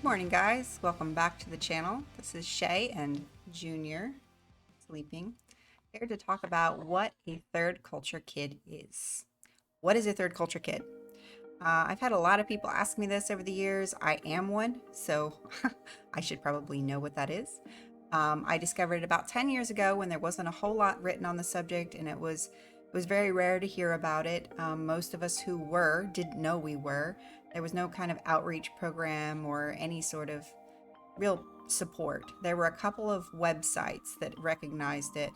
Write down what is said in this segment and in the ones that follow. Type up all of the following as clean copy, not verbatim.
Morning, guys. Welcome back to the channel. This is Shay and Junior sleeping here to talk about what a third culture kid is. What is a third culture kid? I've had a lot of people ask me this over the years. I am one, so I should probably know what that is. I discovered it about 10 years ago when there wasn't a whole lot written on the subject, and it was very rare to hear about it. Most of us who were didn't know we were. There was no kind of outreach program or any sort of real support. There were a couple of websites that recognized it,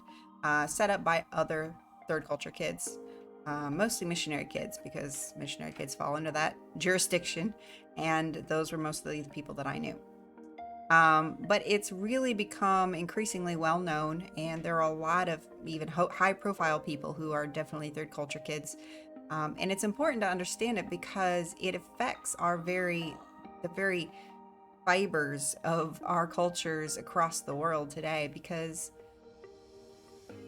set up by other third culture kids, mostly missionary kids, because missionary kids fall under that jurisdiction, and those were mostly the people that I knew. But it's really become increasingly well known, and there are a lot of even high profile people who are definitely third culture kids. And it's important to understand it because it affects the very fibers of our cultures across the world today. Because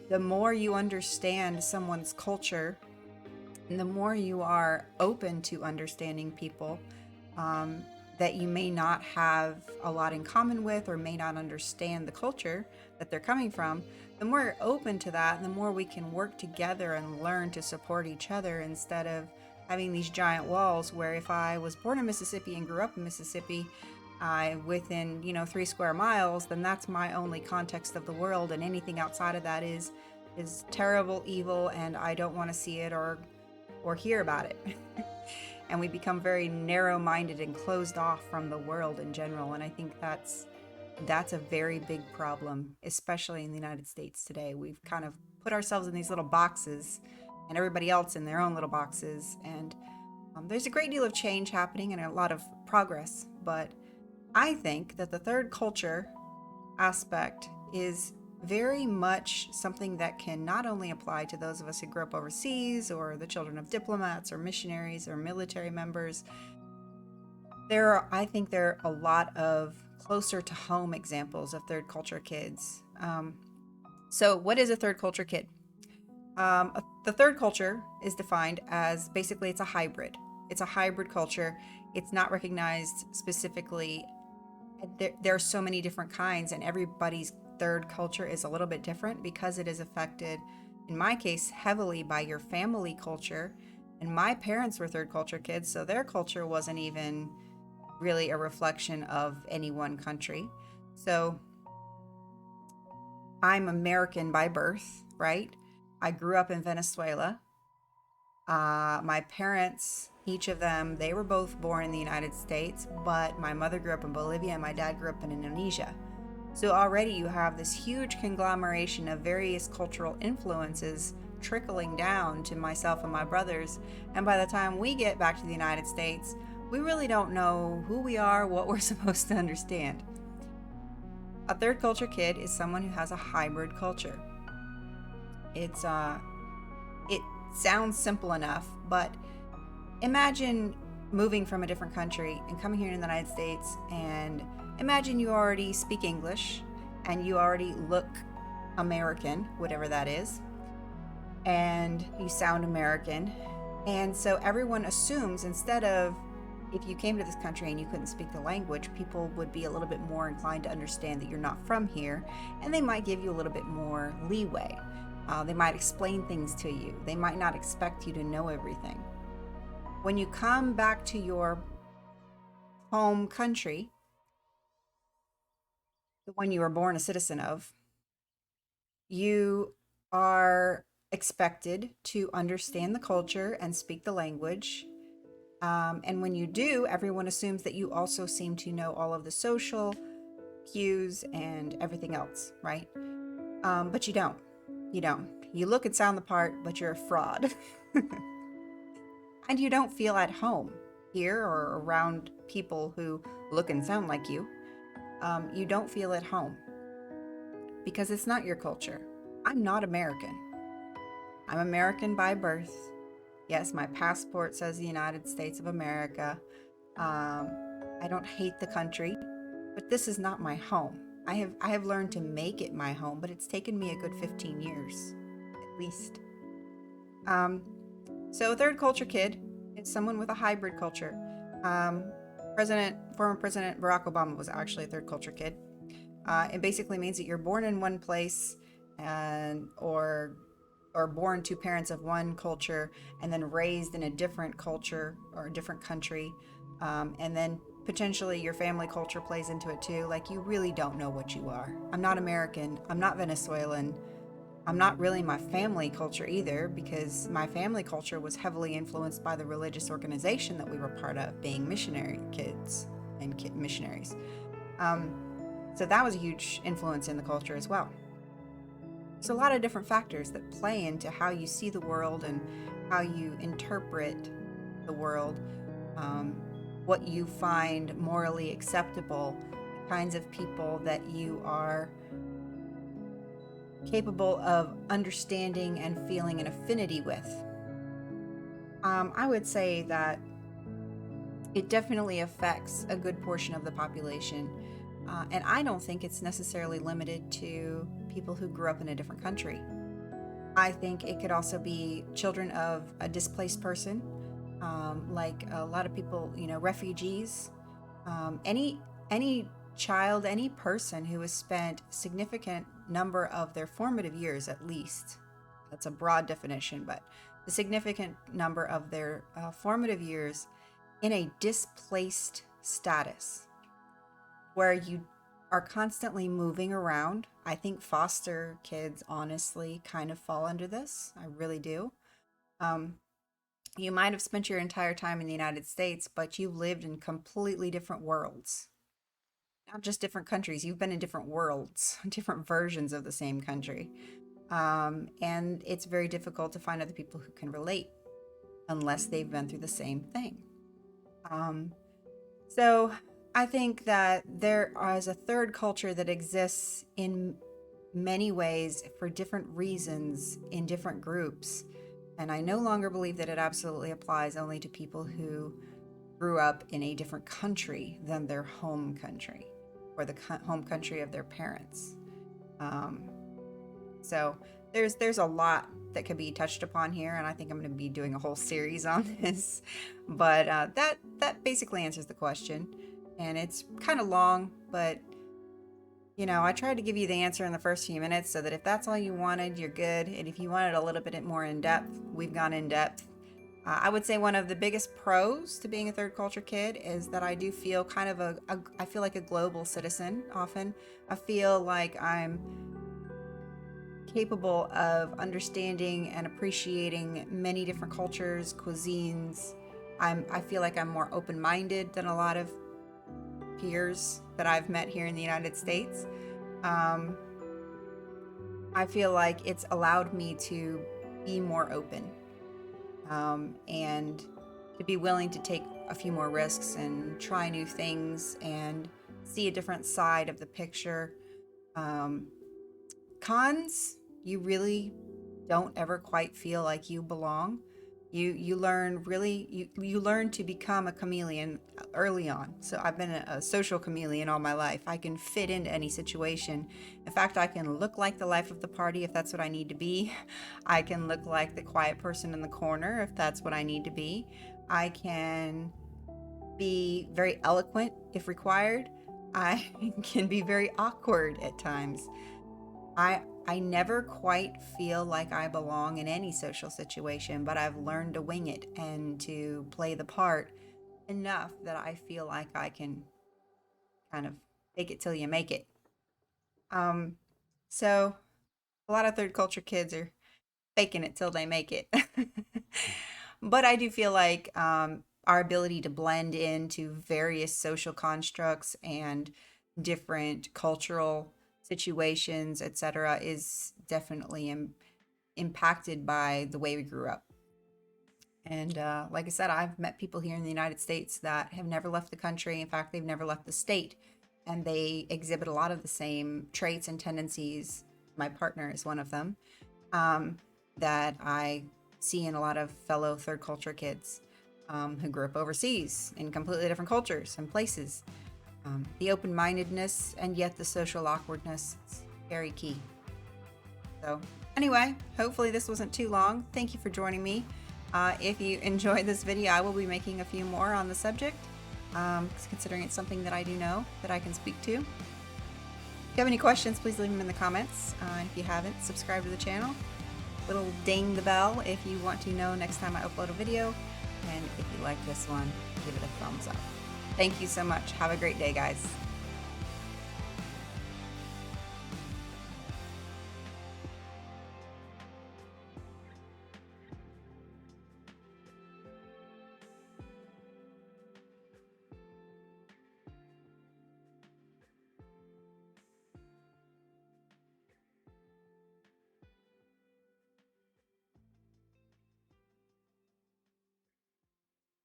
the more you understand someone's culture, and the more you are open to understanding people, that you may not have a lot in common with or may not understand the culture that they're coming from, the more you're open to that, the more we can work together and learn to support each other instead of having these giant walls where if I was born in Mississippi and grew up in Mississippi, within 3 square miles, then that's my only context of the world, and anything outside of that is terrible, evil, and I don't want to see it or hear about it. And we become very narrow-minded and closed off from the world in general. And I think that's a very big problem, especially in the United States today. We've kind of put ourselves in these little boxes and everybody else in their own little boxes. And there's a great deal of change happening and a lot of progress. But I think that the third culture aspect is very much something that can not only apply to those of us who grew up overseas or the children of diplomats or missionaries or military members. I think there are a lot of closer to home examples of third culture kids. So what is a third culture kid? The third culture is defined as basically it's a hybrid. It's a hybrid culture. It's not recognized specifically. There are so many different kinds, and everybody's third culture is a little bit different because it is affected, in my case, heavily by your family culture. And my parents were third culture kids, so their culture wasn't even really a reflection of any one country. So I'm American by birth, right? I grew up in Venezuela. My parents, each of them, they were both born in the United States, but my mother grew up in Bolivia and my dad grew up in Indonesia. So already you have this huge conglomeration of various cultural influences trickling down to myself and my brothers. And by the time we get back to the United States, we really don't know who we are, what we're supposed to understand. A third culture kid is someone who has a hybrid culture. It sounds simple enough, but imagine moving from a different country and coming here in the United States, and imagine you already speak English and you already look American, whatever that is, and you sound American. And so everyone assumes, instead of, if you came to this country and you couldn't speak the language, people would be a little bit more inclined to understand that you're not from here, and they might give you a little bit more leeway. They might explain things to you. They might not expect you to know everything. When you come back to your home country, the one you were born a citizen of, you are expected to understand the culture and speak the language. And when you do, everyone assumes that you also seem to know all of the social cues and everything else, right? But you don't. You don't. You look and sound the part, but you're a fraud. And you don't feel at home here or around people who look and sound like you. You don't feel at home because it's not your culture. I'm not American. I'm American by birth. Yes, my passport says the United States of America. I don't hate the country, but this is not my home. I have learned to make it my home, but it's taken me a good 15 years, at least. So a third culture kid is someone with a hybrid culture. Former President Barack Obama was actually a third culture kid. It basically means that you're born in one place and or born to parents of one culture and then raised in a different culture or a different country, and then potentially your family culture plays into it too. Like, you really don't know what you are. I'm not American. I'm not Venezuelan. I'm not really my family culture either, because my family culture was heavily influenced by the religious organization that we were part of, being missionary kids and missionaries. So that was a huge influence in the culture as well. There's a lot of different factors that play into how you see the world and how you interpret the world, what you find morally acceptable, the kinds of people that you are capable of understanding and feeling an affinity with. I would say that it definitely affects a good portion of the population. And I don't think it's necessarily limited to people who grew up in a different country. I think it could also be children of a displaced person, like a lot of people, refugees. Any child, any person who has spent a significant number of their formative years, at least, that's a broad definition, but the significant number of their formative years in a displaced status, where you are constantly moving around. I think foster kids honestly kind of fall under this. I really do. You might have spent your entire time in the United States, but you've lived in completely different worlds. Not just different countries, you've been in different worlds, different versions of the same country. And it's very difficult to find other people who can relate unless they've been through the same thing. So I think that there is a third culture that exists in many ways for different reasons in different groups. And I no longer believe that it absolutely applies only to people who grew up in a different country than their home country or the home country of their parents. So there's a lot that could be touched upon here, and I think I'm going to be doing a whole series on this. But that basically answers the question, and it's kind of long, but I tried to give you the answer in the first few minutes so that if that's all you wanted, you're good. And if you wanted a little bit more in depth, we've gone in depth. I would say one of the biggest pros to being a third culture kid is that I do feel kind of I feel like a global citizen often. I feel like I'm capable of understanding and appreciating many different cultures, cuisines. I feel like I'm more open-minded than a lot of peers that I've met here in the United States. I feel like it's allowed me to be more open, and to be willing to take a few more risks and try new things and see a different side of the picture. Cons, you really don't ever quite feel like you belong. You learn you learn to become a chameleon early on. So I've been a social chameleon all my life. I can fit into any situation. In fact, I can look like the life of the party if that's what I need to be. I can look like the quiet person in the corner if that's what I need to be. I can be very eloquent if required. I can be very awkward at times. I never quite feel like I belong in any social situation, but I've learned to wing it and to play the part enough that I feel like I can kind of fake it till you make it. So a lot of third culture kids are faking it till they make it. But I do feel like our ability to blend into various social constructs and different cultural situations, etc., is definitely impacted by the way we grew up. And like I said, I've met people here in the United States that have never left the country. In fact, they've never left the state, and they exhibit a lot of the same traits and tendencies. My partner is one of them, that I see in a lot of fellow third culture kids who grew up overseas in completely different cultures and places. The open-mindedness and yet the social awkwardness is very key. So anyway, hopefully this wasn't too long. Thank you for joining me. If you enjoyed this video, I will be making a few more on the subject. considering it's something that I do know that I can speak to. If you have any questions, please leave them in the comments. And if you haven't, subscribe to the channel. Little ding the bell if you want to know next time I upload a video. And if you like this one, give it a thumbs up. Thank you so much. Have a great day, guys.